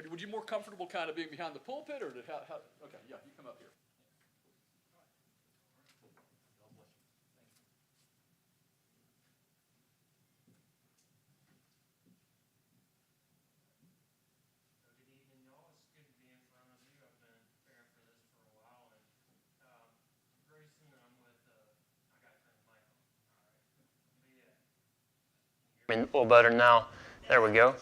would you more comfortable kind of being behind the pulpit, or how? Okay, yeah, you come up here. A little better now. There we go.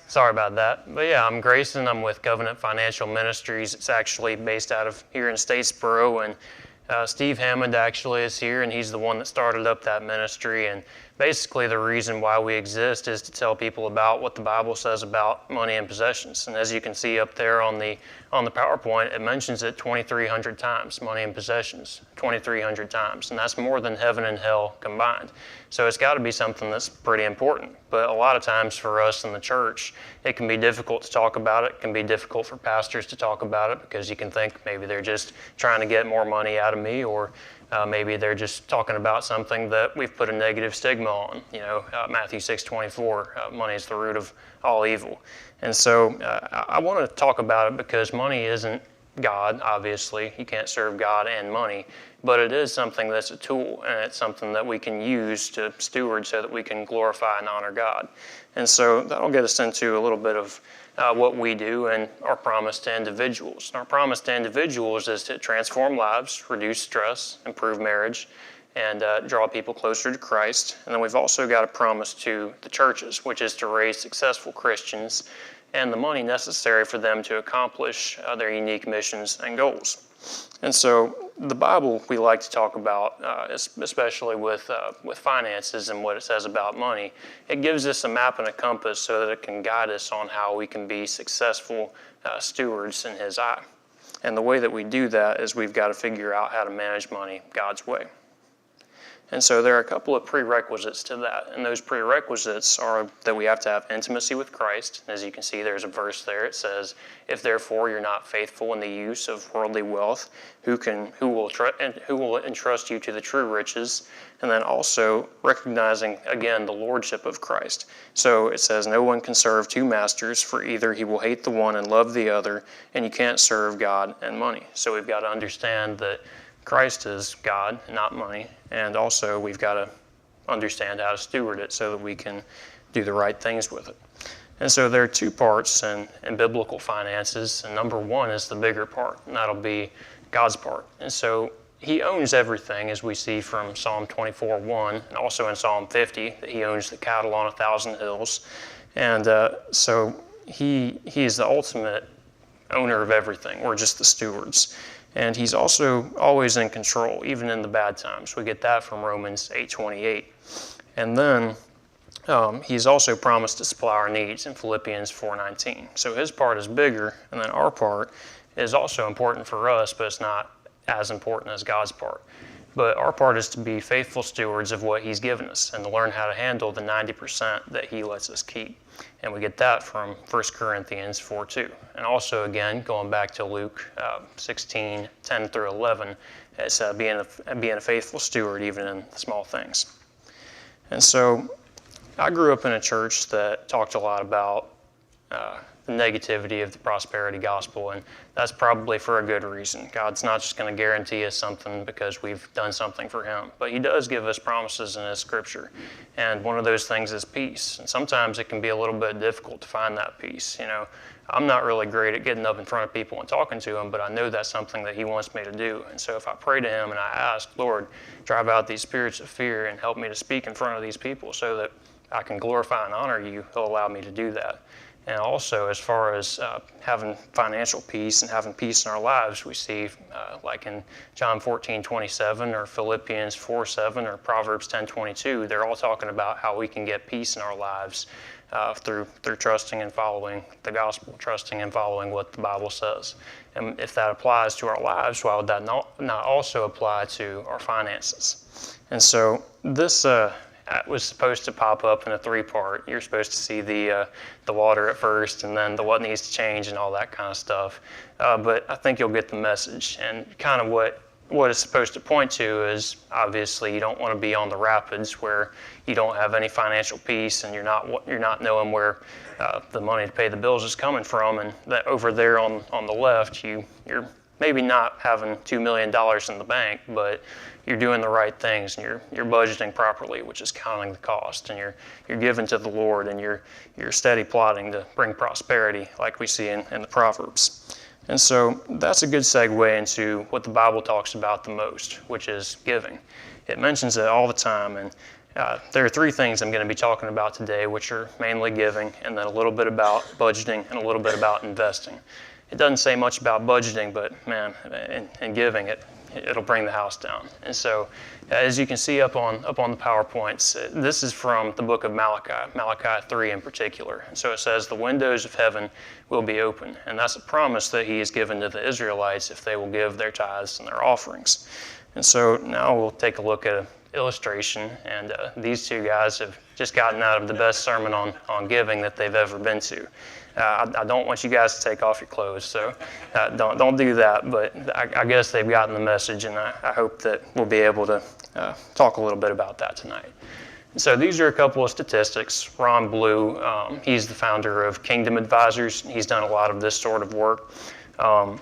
Sorry about that. But yeah, I'm Grayson. I'm with Covenant Financial Ministries. It's actually based out of here in Statesboro, and Steve Hammond actually is here, and he's the one that started up that ministry. And basically the reason why we exist is to tell people about what the Bible says about money and possessions. And as you can see up there on the PowerPoint, it mentions it 2,300 times, money and possessions, 2,300 times. And that's more than heaven and hell combined. So it's got to be something that's pretty important. But a lot of times for us in the church, it can be difficult to talk about it. It can be difficult for pastors to talk about it because you can think maybe they're just trying to get more money out of me, or maybe they're just talking about something that we've put a negative stigma on. Matthew 6:24, money is the root of all evil. And so I want to talk about it because money isn't God, obviously. You can't serve God and money. But it is something that's a tool, and it's something that we can use to steward so that we can glorify and honor God. And so that'll get us into a little bit of what we do and our promise to individuals. And our promise to individuals is to transform lives, reduce stress, improve marriage, and draw people closer to Christ. And then we've also got a promise to the churches, which is to raise successful Christians and the money necessary for them to accomplish their unique missions and goals. And so the Bible we like to talk about, especially with finances and what it says about money. It gives us a map and a compass so that it can guide us on how we can be successful stewards in His eye. And the way that we do that is we've got to figure out how to manage money God's way. And so there are a couple of prerequisites to that. And those prerequisites are that we have to have intimacy with Christ. As you can see, there's a verse there. It says, if therefore you're not faithful in the use of worldly wealth, who will entrust you to the true riches? And then also recognizing, again, the lordship of Christ. So it says, no one can serve two masters, for either he will hate the one and love the other, and you can't serve God and money. So we've got to understand that Christ is God, not money, and also we've got to understand how to steward it so that we can do the right things with it. And so there are two parts in biblical finances, and number one is the bigger part, and that'll be God's part. And so He owns everything, as we see from Psalm 24:1, and also in Psalm 50, that He owns the cattle on 1,000 hills. And so He is the ultimate owner of everything. We're just the stewards. And He's also always in control, even in the bad times. We get that from Romans 8:28. And then He's also promised to supply our needs in Philippians 4:19. So His part is bigger, and then our part is also important for us, but it's not as important as God's part. But our part is to be faithful stewards of what He's given us and to learn how to handle the 90% that He lets us keep. And we get that from 1 Corinthians 4:2. And also, again, going back to Luke 16:10 through 11, it's being a faithful steward even in the small things. And so I grew up in a church that talked a lot about the negativity of the prosperity gospel, and that's probably for a good reason. God's not just going to guarantee us something because we've done something for Him, but He does give us promises in His Scripture, and one of those things is peace. And sometimes it can be a little bit difficult to find that peace. I'm not really great at getting up in front of people and talking to Him, but I know that's something that He wants me to do. And so if I pray to Him and I ask, Lord, drive out these spirits of fear and help me to speak in front of these people so that I can glorify and honor You, He'll allow me to do that. And also, as far as having financial peace and having peace in our lives, we see like in John 14:27 or Philippians 4:7 or Proverbs 10:22, they're all talking about how we can get peace in our lives through trusting and following the gospel, trusting and following what the Bible says. And if that applies to our lives, why would that not also apply to our finances? And so this was supposed to pop up in a three-part. You're supposed to see the water at first, and then the what needs to change and all that kind of stuff. But I think you'll get the message. And kind of what what it's supposed to point to is obviously you don't want to be on the rapids where you don't have any financial peace and you're not knowing where the money to pay the bills is coming from, and that over there on the left you're maybe not having $2 million in the bank, but you're doing the right things and you're budgeting properly, which is counting the cost, and you're giving to the Lord, and you're steady plotting to bring prosperity like we see in the Proverbs. And so that's a good segue into what the Bible talks about the most, which is giving. It mentions it all the time, and there are three things I'm going to be talking about today, which are mainly giving, and then a little bit about budgeting, and a little bit about investing. It doesn't say much about budgeting, but man, in giving, it'll bring the house down. And so, as you can see up on the PowerPoints, this is from the book of Malachi 3 in particular. And so it says, the windows of heaven will be open. And that's a promise that he has given to the Israelites if they will give their tithes and their offerings. And so now we'll take a look at an illustration. And these two guys have just gotten out of the best sermon on giving that they've ever been to. I don't want you guys to take off your clothes, so don't do that. But I guess they've gotten the message, and I hope that we'll be able to talk a little bit about that tonight. So these are a couple of statistics. Ron Blue, he's the founder of Kingdom Advisors. He's done a lot of this sort of work. A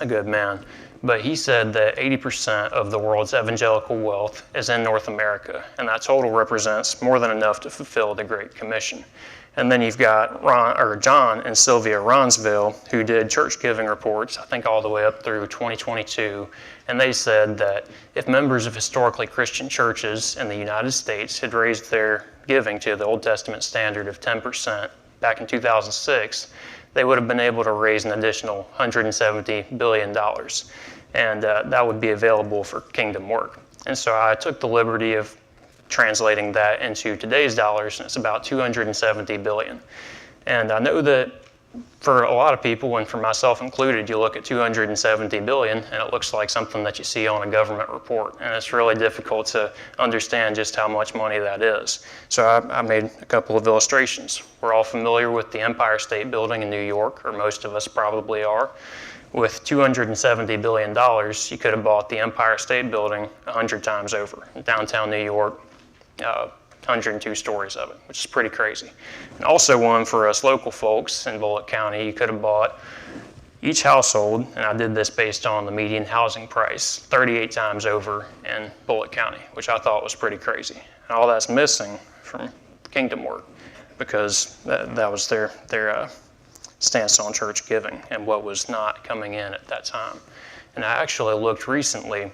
good man. But he said that 80% of the world's evangelical wealth is in North America, and that total represents more than enough to fulfill the Great Commission. And then you've got John and Sylvia Ronsville, who did church giving reports, I think all the way up through 2022. And they said that if members of historically Christian churches in the United States had raised their giving to the Old Testament standard of 10% back in 2006, they would have been able to raise an additional $170 billion. And that would be available for kingdom work. And so I took the liberty of translating that into today's dollars, and it's about $270 billion. And I know that for a lot of people, and for myself included, you look at $270 billion and it looks like something that you see on a government report, and it's really difficult to understand just how much money that is. So I made a couple of illustrations. We're all familiar with the Empire State Building in New York, or most of us probably are. With $270 billion, you could have bought the Empire State Building 100 times over. In downtown New York, 102 stories of it, which is pretty crazy. And also one for us local folks in Bullitt County, you could have bought each household, and I did this based on the median housing price, 38 times over in Bullitt County, which I thought was pretty crazy. And all that's missing from kingdom work, because that was their stance on church giving and what was not coming in at that time. And I actually looked recently,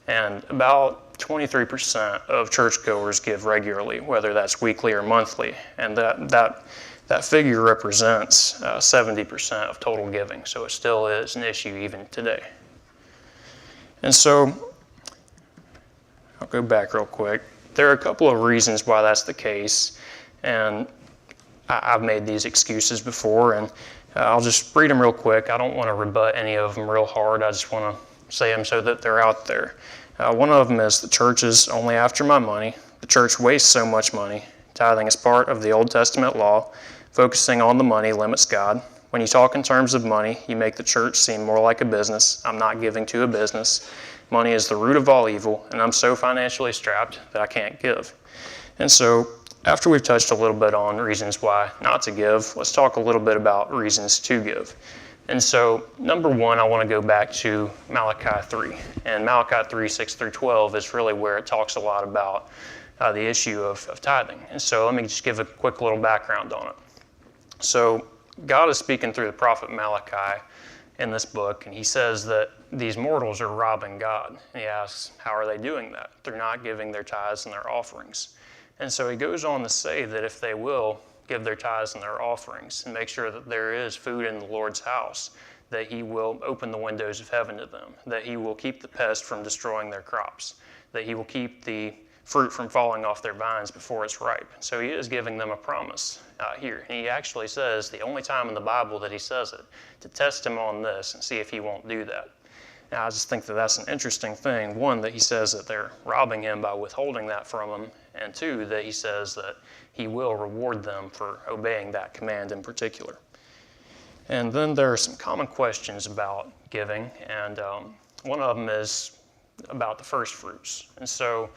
and about 23% of churchgoers give regularly, whether that's weekly or monthly, and that figure represents 70% of total giving, so it still is an issue even today. And so, I'll go back real quick. There are a couple of reasons why that's the case, and I've made these excuses before, and I'll just read them real quick. I don't want to rebut any of them real hard. I just want to say them so that they're out there. One of them is the church is only after my money. The church wastes so much money. Tithing is part of the Old Testament law. Focusing on the money limits God. When you talk in terms of money, you make the church seem more like a business. I'm not giving to a business. Money is the root of all evil, and I'm so financially strapped that I can't give. And so, after we've touched a little bit on reasons why not to give, let's talk a little bit about reasons to give. And so, number one, I want to go back to Malachi 3. And Malachi 3, 6 through 12 is really where it talks a lot about the issue of tithing. And so let me just give a quick little background on it. So God is speaking through the prophet Malachi in this book, and he says that these mortals are robbing God. And he asks, how are they doing that? They're not giving their tithes and their offerings. And so he goes on to say that if they will give their tithes and their offerings and make sure that there is food in the Lord's house, that he will open the windows of heaven to them, that he will keep the pest from destroying their crops, that he will keep the fruit from falling off their vines before it's ripe. So he is giving them a promise here. And he actually says, the only time in the Bible that he says it, to test him on this and see if he won't do that. Now, I just think that that's an interesting thing. One, that he says that they're robbing him by withholding that from him, and two, that he says that he will reward them for obeying that command in particular. And then there are some common questions about giving, and one of them is about the first fruits. And so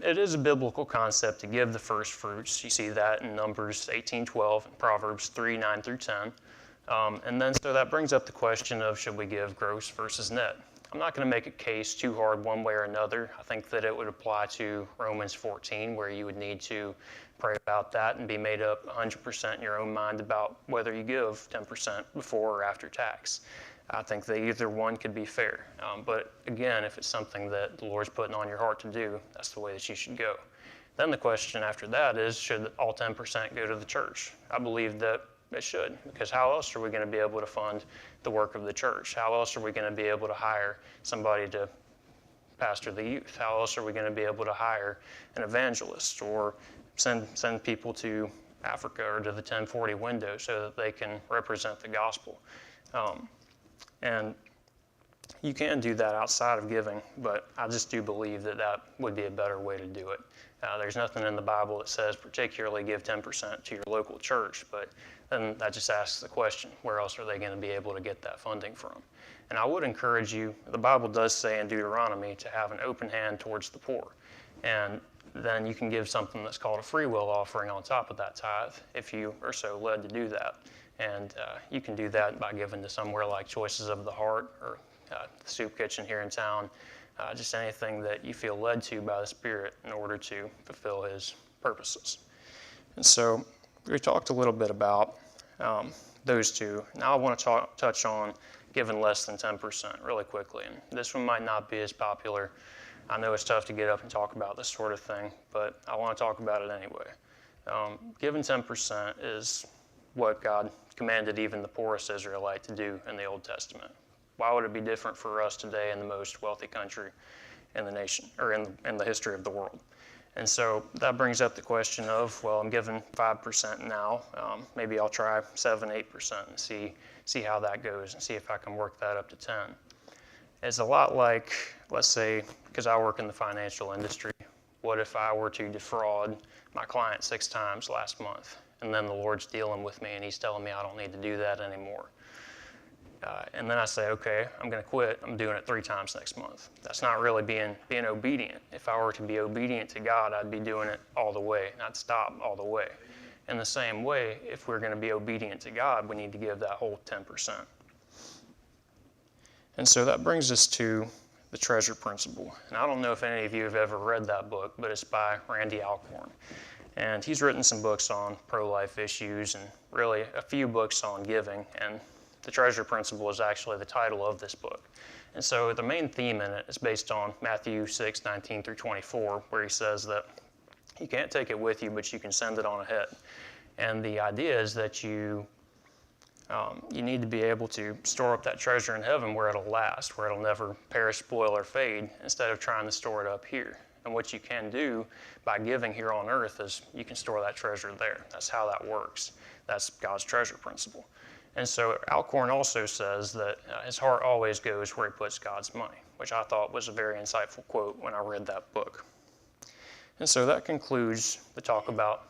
it is a biblical concept to give the first fruits. You see that in Numbers 18:12 and Proverbs 3:9 through 10. And then so that brings up the question of should we give gross versus net? I'm not going to make a case too hard one way or another. I think that it would apply to Romans 14, where you would need to pray about that and be made up 100% in your own mind about whether you give 10% before or after tax. I think that either one could be fair. But again, if it's something that the Lord's putting on your heart to do, that's the way that you should go. Then the question after that is, should all 10% go to the church? I believe that it should, because how else are we going to be able to fund the work of the church? How else are we going to be able to hire somebody to pastor the youth? How else are we going to be able to hire an evangelist or send people to Africa or to the 1040 window so that they can represent the gospel? And you can do that outside of giving, but I just do believe that that would be a better way to do it. There's nothing in the Bible that says particularly give 10% to your local church, but then that just asks the question, where else are they going to be able to get that funding from? And I would encourage you, the Bible does say in Deuteronomy to have an open hand towards the poor. And then you can give something that's called a free will offering on top of that tithe if you are so led to do that. And you can do that by giving to somewhere like Choices of the Heart or the Soup Kitchen here in town, just anything that you feel led to by the Spirit in order to fulfill His purposes. And so we talked a little bit about those two. Now I want to touch on giving less than 10% really quickly. And this one might not be as popular. I know it's tough to get up and talk about this sort of thing, but I want to talk about it anyway. Giving 10% is what God commanded even the poorest Israelite to do in the Old Testament. Why would it be different for us today in the most wealthy country in the nation, or in the history of the world? And so that brings up the question of, well, I'm giving 5% now. Maybe I'll try 7, 8% and see how that goes and see if I can work that up to 10. It's a lot like, let's say, because I work in the financial industry, what if I were to defraud my client 6 times last month? And then the Lord's dealing with me and He's telling me I don't need to do that anymore. And then I say, okay, I'm going to quit. I'm doing it 3 times next month. That's not really being obedient. If I were to be obedient to God, I'd be doing it all the way, and I'd stop all the way. In the same way, if we're going to be obedient to God, we need to give that whole 10%. And so that brings us to the treasure principle. And I don't know if any of you have ever read that book, but it's by Randy Alcorn. And he's written some books on pro-life issues and really a few books on giving. And the treasure principle is actually the title of this book. And so the main theme in it is based on Matthew 6:19 through 24, where he says that you can't take it with you, but you can send it on ahead. And the idea is that you need to be able to store up that treasure in heaven where it'll last, where it'll never perish, spoil, or fade, instead of trying to store it up here. And what you can do by giving here on earth is you can store that treasure there. That's how that works. That's God's treasure principle. And so Alcorn also says that his heart always goes where he puts God's money, which I thought was a very insightful quote when I read that book. And so that concludes the talk about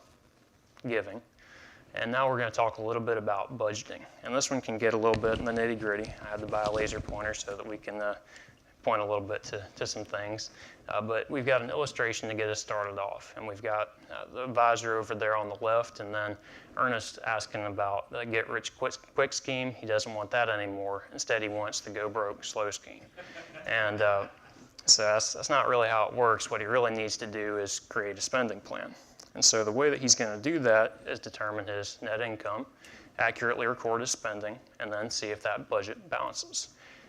giving. And now we're going to talk a little bit about budgeting. And this one can get a little bit in the nitty-gritty. I had to buy a laser pointer so that we can point a little bit to some things. But we've got an illustration to get us started off. And we've got the advisor over there on the left, and then Ernest asking about the get-rich-quick scheme. He doesn't want that anymore. Instead, he wants the go-broke-slow scheme. And so that's not really how it works. What he really needs to do is create a spending plan. And so the way that he's going to do that is determine his net income, accurately record his spending, and then see if that budget balances.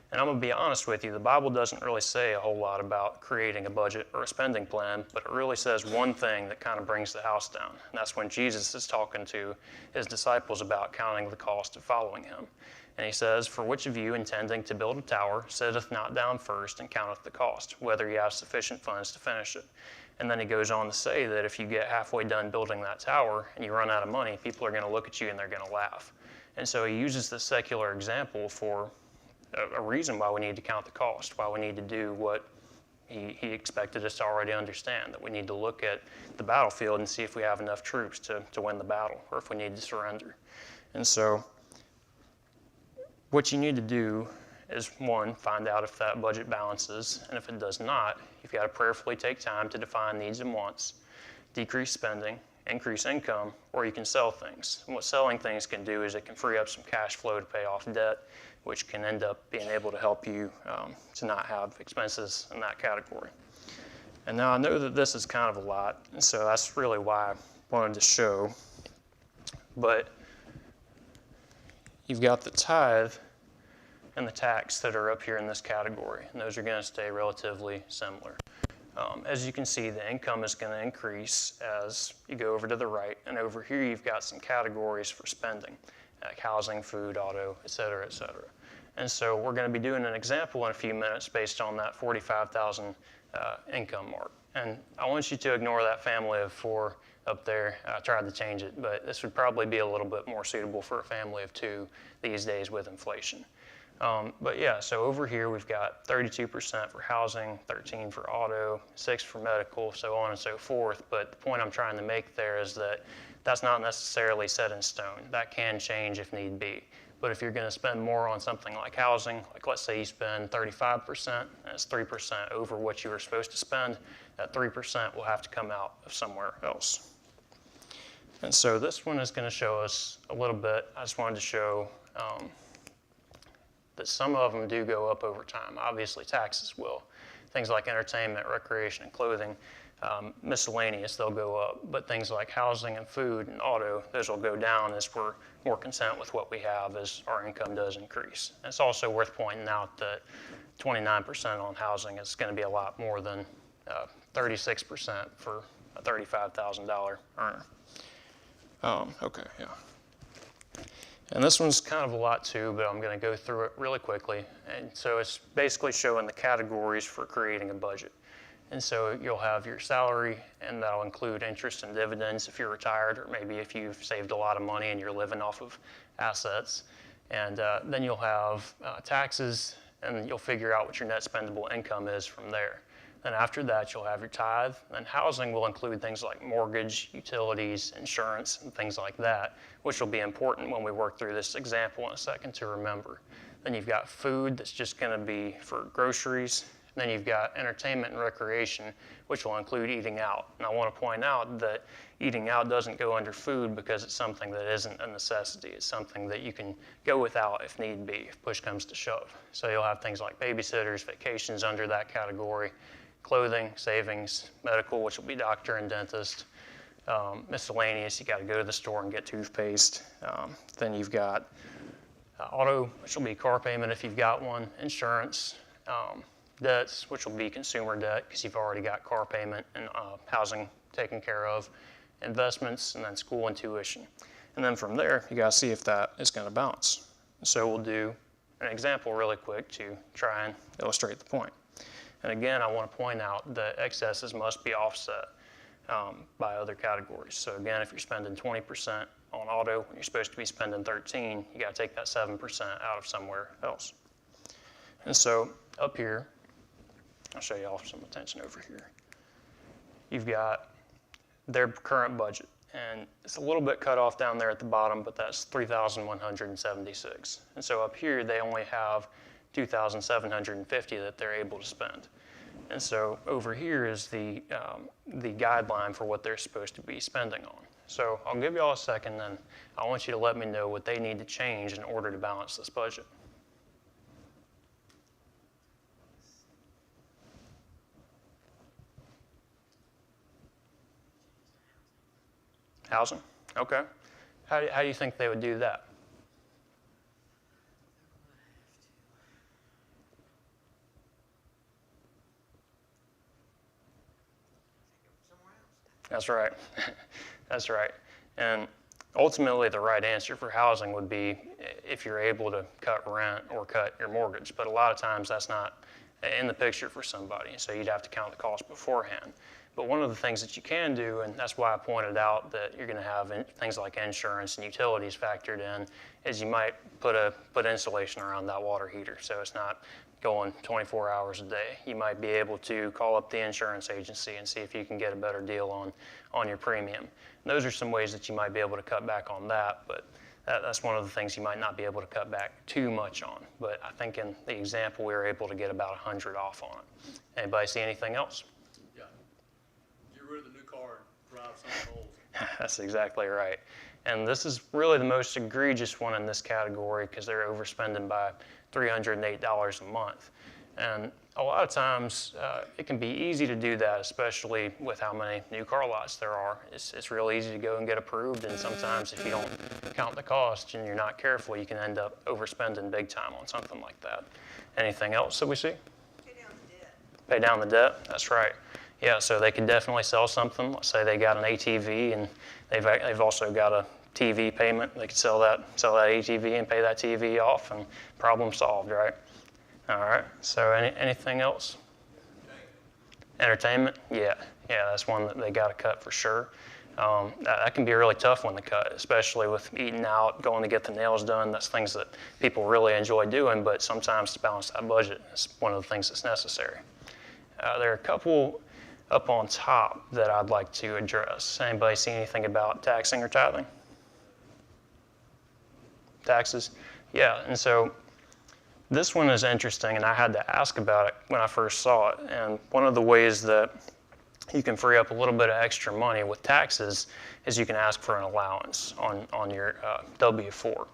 And I'm going to be honest with you, the Bible doesn't really say a whole lot about creating a budget or a spending plan, but it really says one thing that kind of brings the house down. And that's when Jesus is talking to his disciples about counting the cost of following him. And he says, "For which of you intending to build a tower sitteth not down first and counteth the cost, whether he have sufficient funds to finish it?" And then he goes on to say that if you get halfway done building that tower and you run out of money, people are going to look at you and they're going to laugh. And so he uses this secular example for a reason why we need to count the cost, why we need to do what he expected us to already understand, that we need to look at the battlefield and see if we have enough troops to win the battle or if we need to surrender. And so what you need to do is one, find out if that budget balances, and if it does not, you've got to prayerfully take time to define needs and wants, decrease spending, increase income, or you can sell things. And what selling things can do is it can free up some cash flow to pay off debt, which can end up being able to help you to not have expenses in that category. And now I know that this is kind of a lot, and so that's really why I wanted to show. But you've got the tithe and the tax that are up here in this category, and those are going to stay relatively similar. As you can see, the income is going to increase as you go over to the right, and over here you've got some categories for spending, like housing, food, auto, et cetera, et cetera. And so we're going to be doing an example in a few minutes based on that 45,000 income mark. And I want you to ignore that family of 4 up there. I tried to change it, but this would probably be a little bit more suitable for a family of 2 these days with inflation. But yeah, so over here we've got 32% for housing, 13% for auto, 6% for medical, so on and so forth. But the point I'm trying to make there is that that's not necessarily set in stone. That can change if need be. But if you're going to spend more on something like housing, like let's say you spend 35%, and it's 3% over what you were supposed to spend, that 3% will have to come out of somewhere else. And so this one is going to show us a little bit. I just wanted to show that some of them do go up over time. Obviously, taxes will. Things like entertainment, recreation, and clothing, miscellaneous, they'll go up. But things like housing and food and auto, those will go down as we're more content with what we have as our income does increase. And it's also worth pointing out that 29% on housing is going to be a lot more than 36% for a $35,000 earner. Okay, yeah. And this one's kind of a lot too, but I'm going to go through it really quickly. And so it's basically showing the categories for creating a budget. And so you'll have your salary, and that'll include interest and dividends if you're retired, or maybe if you've saved a lot of money and you're living off of assets. And then you'll have taxes, and you'll figure out what your net spendable income is from there. Then after that, you'll have your tithe, and housing will include things like mortgage, utilities, insurance, and things like that, which will be important when we work through this example in a second to remember. Then you've got food that's just going to be for groceries. And then you've got entertainment and recreation, which will include eating out. And I want to point out that eating out doesn't go under food because it's something that isn't a necessity. It's something that you can go without if need be, if push comes to shove. So you'll have things like babysitters, vacations under that category, clothing, savings, medical, which will be doctor and dentist, miscellaneous, you got to go to the store and get toothpaste. Then you've got auto, which will be car payment if you've got one, insurance, debts, which will be consumer debt because you've already got car payment and housing taken care of, investments, and then school and tuition. And then from there, you got to see if that is going to balance. So we'll do an example really quick to try and illustrate the point. And again, I want to point out that excesses must be offset by other categories. So again, if you're spending 20% on auto when you're supposed to be spending 13%, you got to take that 7% out of somewhere else. And so up here, I'll show you all some attention over here. You've got their current budget, and it's a little bit cut off down there at the bottom, but that's $3,176. And so up here, they only have $2,750 that they're able to spend. And so over here is the guideline for what they're supposed to be spending on. So I'll give you all a second, and I want you to let me know what they need to change in order to balance this budget. Housing? Okay. How do you think they would do that? That's right. That's right. And ultimately, the right answer for housing would be if you're able to cut rent or cut your mortgage. But a lot of times, that's not in the picture for somebody. So you'd have to count the cost beforehand. But one of the things that you can do, and that's why I pointed out that you're going to have things like insurance and utilities factored in, is you might put insulation around that water heater so it's not going 24 hours a day. You might be able to call up the insurance agency and see if you can get a better deal on your premium. And those are some ways that you might be able to cut back on that, but that's one of the things you might not be able to cut back too much on. But I think in the example, we were able to get about 100 off on it. Anybody see anything else? Yeah. Get rid of the new car and drive something old. That's exactly right. And this is really the most egregious one in this category because they're overspending by $308 a month. And a lot of times it can be easy to do that, especially with how many new car lots there are. It's real easy to go and get approved, and sometimes if you don't count the cost and you're not careful, you can end up overspending big time on something like that. Anything else that we see? Pay down the debt. Pay down the debt, that's right. Yeah, so they could definitely sell something. Let's say they got an ATV and they've also got a TV payment. They could sell that ATV and pay that TV off, and problem solved, right? All right, so anything else? Entertainment? Yeah, that's one that they got to cut for sure. That can be a really tough one to cut, especially with eating out, going to get the nails done. That's things that people really enjoy doing, but sometimes to balance that budget is one of the things that's necessary. There are a couple up on top that I'd like to address. Anybody see anything about taxing or tithing? Taxes? Yeah, and so this one is interesting, and I had to ask about it when I first saw it. And one of the ways that you can free up a little bit of extra money with taxes is you can ask for an allowance on your W-4.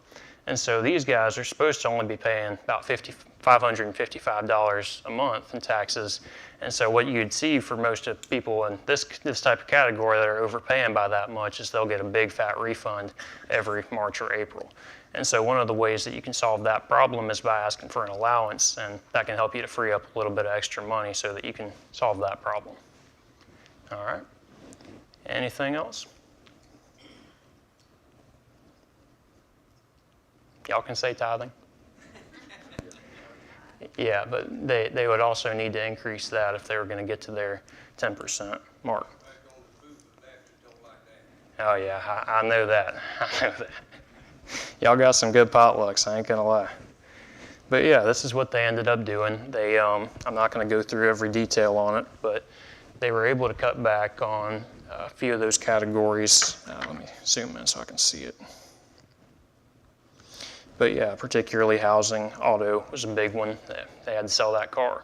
And so these guys are supposed to only be paying about $555 a month in taxes. And so what you'd see for most of people in this type of category that are overpaying by that much is they'll get a big fat refund every March or April. And so one of the ways that you can solve that problem is by asking for an allowance, and that can help you to free up a little bit of extra money so that you can solve that problem. All right. Anything else? Y'all can say tithing? Yeah, but they would also need to increase that if they were going to get to their 10% mark. Oh yeah, I know that. I know that. Y'all got some good potlucks, I ain't gonna lie. But yeah, this is what they ended up doing. They, I'm not gonna go through every detail on it, but they were able to cut back on a few of those categories. Let me zoom in so I can see it. But yeah, particularly housing, auto was a big one. They had to sell that car.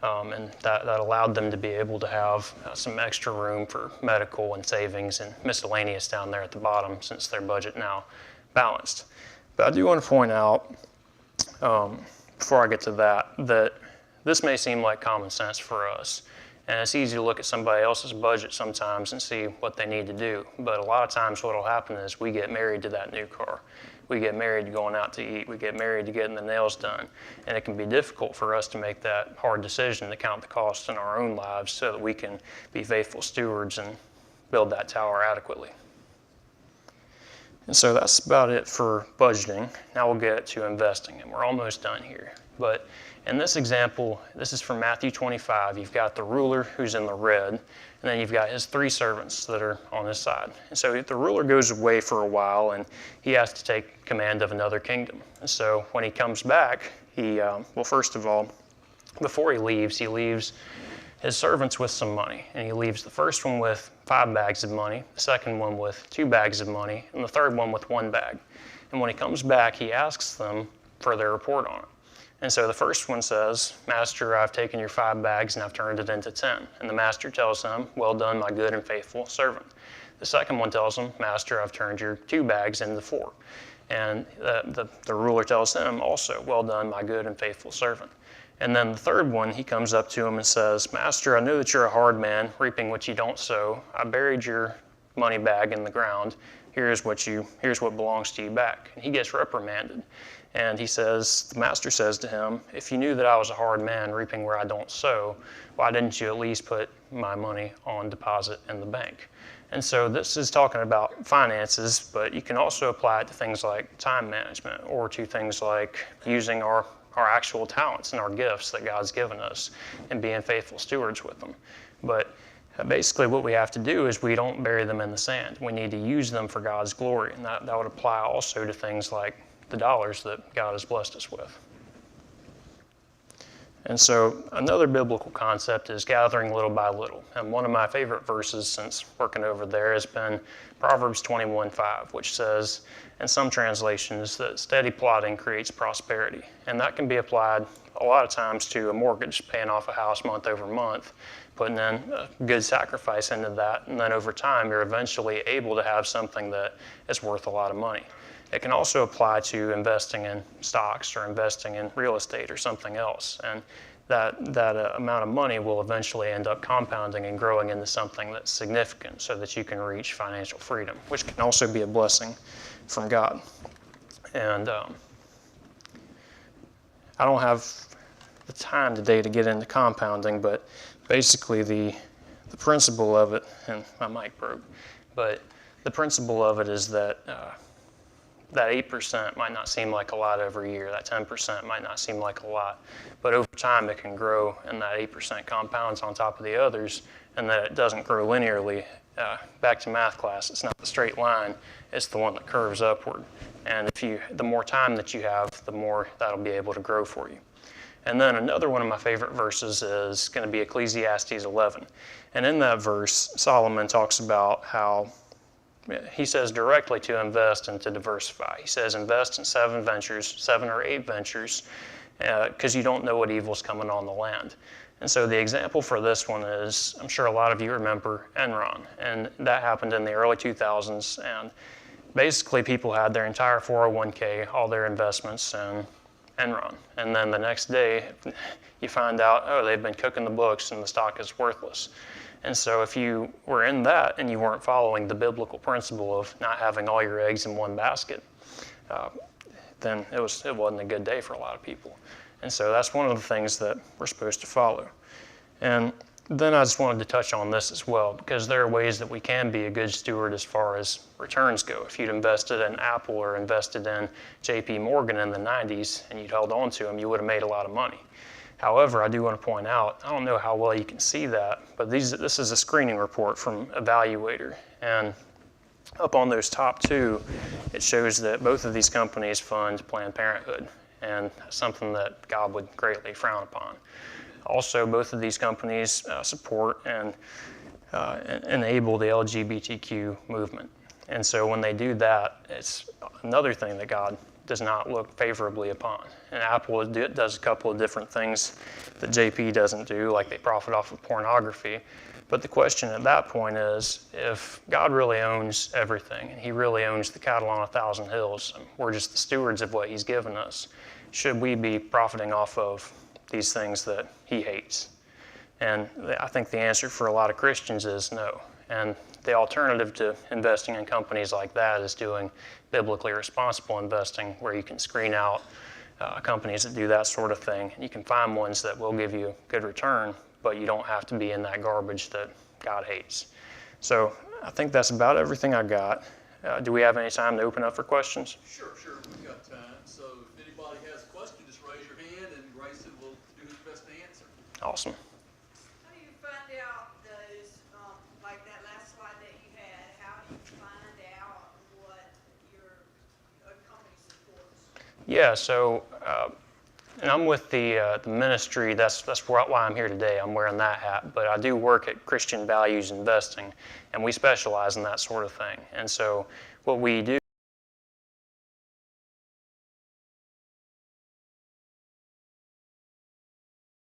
And that allowed them to be able to have some extra room for medical and savings and miscellaneous down there at the bottom, since their budget now balanced. But I do want to point out, before I get to that this may seem like common sense for us. And it's easy to look at somebody else's budget sometimes and see what they need to do. But a lot of times what will happen is we get married to that new car. We get married to going out to eat. We get married to getting the nails done. And it can be difficult for us to make that hard decision to count the costs in our own lives so that we can be faithful stewards and build that tower adequately. And so that's about it for budgeting. Now we'll get to investing, and we're almost done here. But in this example, this is from Matthew 25. You've got the ruler who's in the red, and then you've got his 3 servants that are on his side. And so the ruler goes away for a while, and he has to take command of another kingdom. And so when he comes back, well, first of all, before he leaves his servants with some money. And he leaves the first one with 5 bags of money, the second one with 2 bags of money, and the third one with 1 bag. And when he comes back, he asks them for their report on it. And so the first one says, "Master, I've taken your 5 bags and I've turned it into 10. And the master tells him, "Well done, my good and faithful servant." The second one tells him, "Master, I've turned your 2 bags into 4. And the ruler tells him also, "Well done, my good and faithful servant." And then the third one, he comes up to him and says, "Master, I know that you're a hard man, reaping what you don't sow. I buried your money bag in the ground. Here's what belongs to you back." And he gets reprimanded. And the master says to him, "If you knew that I was a hard man, reaping where I don't sow, why didn't you at least put my money on deposit in the bank?" And so this is talking about finances, but you can also apply it to things like time management, or to things like using our actual talents and our gifts that God's given us and being faithful stewards with them. But basically what we have to do is we don't bury them in the sand. We need to use them for God's glory. And that would apply also to things like the dollars that God has blessed us with. And so another biblical concept is gathering little by little. And one of my favorite verses since working over there has been Proverbs 21:5, which says, in some translations, that steady plodding creates prosperity. And that can be applied a lot of times to a mortgage, paying off a house month over month, putting in a good sacrifice into that, and then over time you're eventually able to have something that is worth a lot of money. It can also apply to investing in stocks or investing in real estate or something else. And that amount of money will eventually end up compounding and growing into something that's significant so that you can reach financial freedom, which can also be a blessing from God. And I don't have the time today to get into compounding, but basically the principle of it, and my mic broke, but the principle of it is that that 8% might not seem like a lot every year, that 10% might not seem like a lot, but over time it can grow, and that 8% compounds on top of the others, and that it doesn't grow linearly. Back to math class, it's not the straight line, it's the one that curves upward. And the more time that you have, the more that'll be able to grow for you. And then another one of my favorite verses is going to be Ecclesiastes 11. And in that verse, Solomon talks about how he says directly to invest and to diversify. He says invest in 7 or 8 ventures, because you don't know what evil's coming on the land. And so the example for this one is, I'm sure a lot of you remember Enron, and that happened in the early 2000s, and basically people had their entire 401k, all their investments in Enron. And then the next day, you find out, oh, they've been cooking the books and the stock is worthless. And so if you were in that and you weren't following the biblical principle of not having all your eggs in one basket, then it wasn't a good day for a lot of people. And so that's one of the things that we're supposed to follow. And then I just wanted to touch on this as well, because there are ways that we can be a good steward as far as returns go. If you'd invested in Apple or invested in JP Morgan in the 90s and you'd held on to them, you would have made a lot of money. However, I do want to point out, I don't know how well you can see that, but this is a screening report from Evaluator. And up on those top 2, it shows that both of these companies fund Planned Parenthood, and something that God would greatly frown upon. Also, both of these companies support and enable the LGBTQ movement. And so when they do that, it's another thing that God does not look favorably upon. And Apple does a couple of different things that JP doesn't do, like they profit off of pornography. But the question at that point is, if God really owns everything, and he really owns the cattle on 1,000 hills, and we're just the stewards of what he's given us, should we be profiting off of these things that he hates? And I think the answer for a lot of Christians is no. And the alternative to investing in companies like that is doing biblically responsible investing, where you can screen out companies that do that sort of thing. You can find ones that will give you good return, but you don't have to be in that garbage that God hates. So I think that's about everything I got. Do we have any time to open up for questions? Sure, we've got time. So if anybody has a question, just raise your hand and Grayson will do his best to answer. Awesome. How do you find out those, like that last slide that you had, how do you find out what your company supports? Yeah, so and I'm with the ministry. That's why I'm here today. I'm wearing that hat. But I do work at Christian Values Investing, and we specialize in that sort of thing. And so what we do